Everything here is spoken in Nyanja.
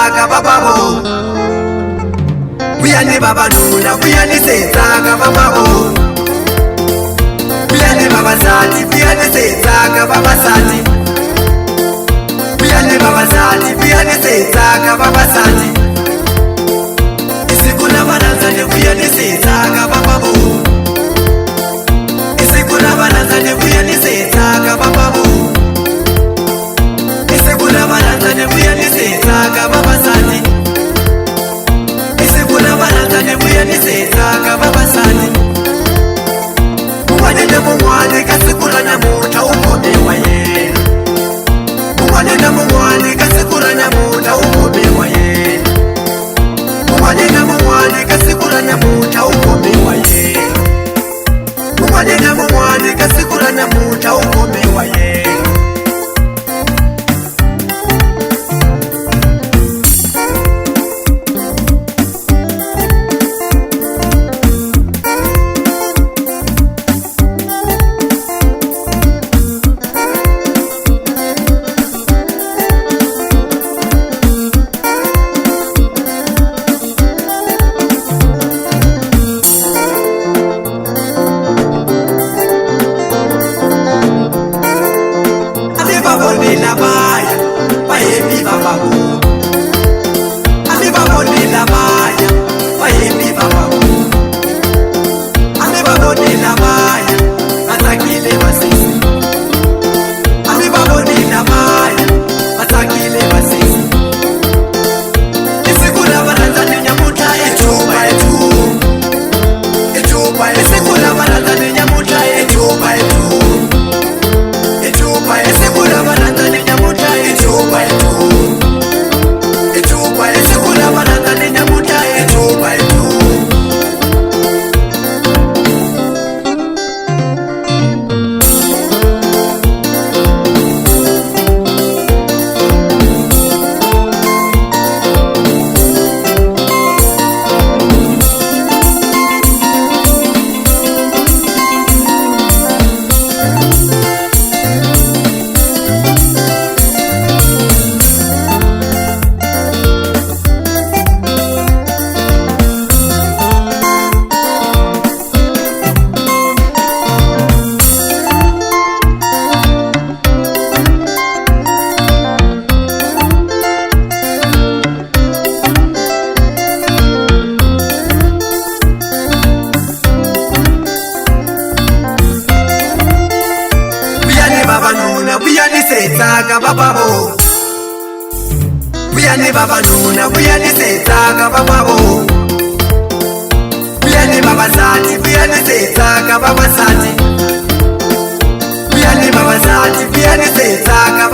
setsaka bababo. Buyani babanuna, buyani setsaka bababo. Buyani babazali, buyani setsaka babazali. Buyani babazali, buyani setsaka babazali. Isikula banazali, buyani setsaka bababo. Isikula banazali, buyani setsaka bababo. Isikula banazali, buyani setsaka babazali. Isikula banazali, buyani setsaka babazali. Mwanene mungwane kasikula nyamuta ukomewa yena. Mwanene mungwane kasikula nyamuta ukomewa yena. Mwanene mungwane kasikula nyamuta ukomewa yena. Mwanene mungwane kasikula nyamuta ukomewa yena. Bonela baya, bayebi bababo. Ami babonela baya, bayebi bababo. Ami babonela baya, batakile basisi. Ami babonela baya, batakile basisi. Isikula barazani nyamuta etuba etu. Etuba isikula barazani nyamuta etuba etu. Etuba isikula barazani nyamuta etuba etu. Etuba isikula barazani nyamuta etuba etu. Buyani setsaka bababo. Buyani babanuna, buyani setsaka bababo. Buyani babazali, buyani setsaka babazali. Buyani babazali, buyani setsaka